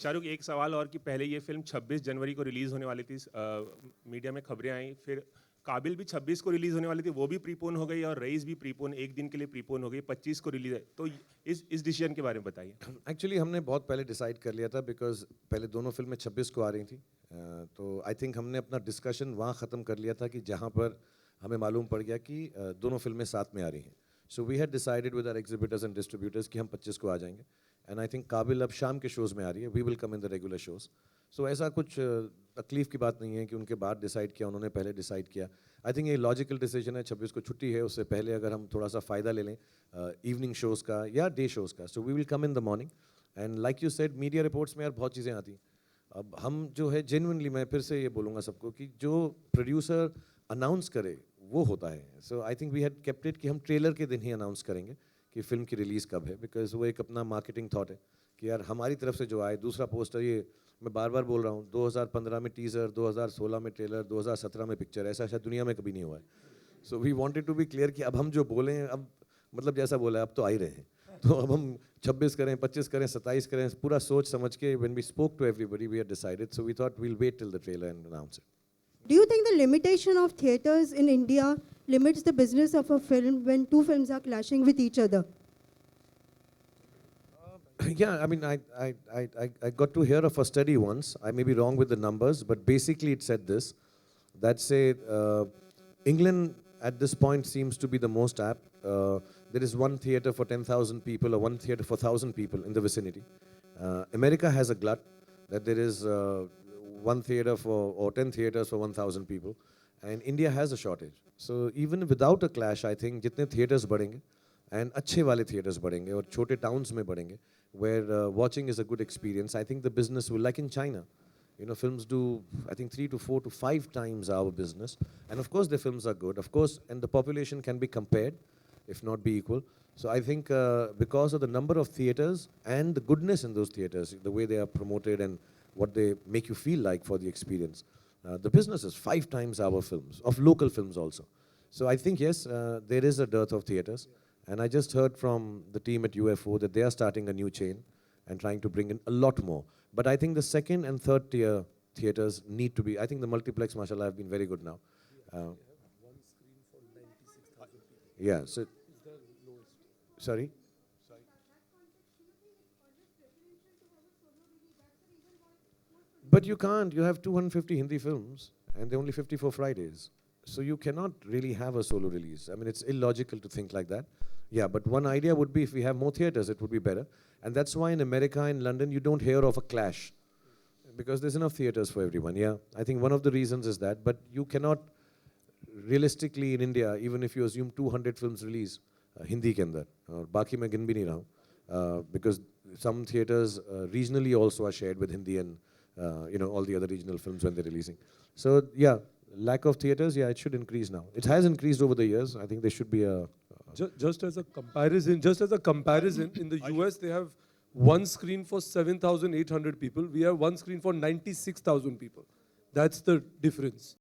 शाहरुख, एक सवाल और कि पहले ये फिल्म 26 जनवरी को रिलीज़ होने वाली थी, मीडिया में खबरें आई, फिर काबिल भी 26 को रिलीज़ होने वाली थी, वो भी प्रीपोन हो गई, और रईस भी प्रीपोन एक दिन के लिए प्रीपोन हो गई, 25 को रिलीज़ है। तो इस डिसीजन के बारे में बताइए। एक्चुअली हमने बहुत पहले डिसाइड कर लिया था, बिकॉज पहले दोनों फिल्में 26 को आ रही थी। तो आई थिंक हमने अपना डिस्कशन वहाँ ख़त्म कर लिया था कि जहाँ पर हमें मालूम पड़ गया कि दोनों फिल्में साथ में आ रही हैं। So we had decided with our exhibitors and distributors कि हम 25 को आ जाएंगे। एंड आई थिंक काबिल अब शाम के शोज़ में आ रही है, we will come in the regular shows. So ऐसा कुछ तकलीफ की बात नहीं है कि उनके बाद डिसाइड किया, उन्होंने पहले डिसाइड किया। आई थिंक ये लॉजिकल डिसीजन है। 26 को छुट्टी है, उससे पहले अगर हम थोड़ा सा फ़ायदा ले लें इवनिंग शोज़ का या डे शोज़ का, so we will come in the morning. And like you said, media reports में यार बहुत चीज़ें आती हैं। अब हम जो है जेन्युइनली, मैं फिर से ये बोलूँगा सबको कि जो प्रोड्यूसर अनाउंस करे वो होता है। So I think we had kept it कि हम ट्रेलर के दिन ही अनाउंस करेंगे कि फिल्म की रिलीज़ कब है, बिकॉज वो एक अपना मार्केटिंग थॉट है कि यार हमारी तरफ से जो आए। दूसरा पोस्टर, ये मैं बार बार बोल रहा हूँ, 2015 में टीज़र, 2016 में ट्रेलर, 2017 में पिक्चर, ऐसा शायद दुनिया में कभी नहीं हुआ है। So we wanted to be clear कि अब हम जो बोलें, अब मतलब जैसा बोला है अब तो आ ही रहे हैं। तो अब हम 26 करें, 25 करें, 27 करें, पूरा सोच समझ के when we spoke to everybody we had decided, so we thought we'll wait till the trailer and announce it. Do you think the limitation of theatres in India limits the business of a film when two films are clashing with each other? Yeah, I mean, I got to hear of a study once. I may be wrong with the numbers, but basically it said this, that say England at this point seems to be the most apt. There is one theatre for 10,000 people or one theatre for 1,000 people in the vicinity. America has a glut that there is one theatre for, or 10 theatres for 1,000 people. And India has a shortage. So even without a clash, I think जितने theatres बढ़ेंगे and अच्छे वाले theatres बढ़ेंगे और छोटे towns में बढ़ेंगे where watching is a good experience, I think the business will, like in China, you know, films do, I think 3 to 4 to 5 times our business. And of course, the films are good, of course, and the population can be compared, if not be equal. So I think because of the number of theatres and the goodness in those theatres, the way they are promoted and what they make you feel like for the experience, the business is 5 times our films, of local films also. So I think, yes, there is a dearth of theatres. And I just heard from the team at UFO that they are starting a new chain and trying to bring in a lot more. But I think the second and third tier theatres need to be, I think the multiplex, mashallah, have been very good now. Yeah, so, sorry? But you can't, you have 250 Hindi films and they're only 54 Fridays. So you cannot really have a solo release. I mean, it's illogical to think like that. Yeah, but one idea would be if we have more theatres, it would be better. And that's why in America and London, you don't hear of a clash. Because there's enough theatres for everyone, yeah. I think one of the reasons is that. But you cannot, realistically in India, even if you assume 200 films release, Hindi ke andar, aur baaki main gin bhi nahi raha hu, because some theatres regionally also are shared with Hindi and you know, all the other regional films when they're releasing. So yeah, lack of theatres, yeah, it should increase now. It has increased over the years. I think there should be a... Just as a comparison, in the US they have one screen for 7,800 people. We have one screen for 96,000 people. That's the difference.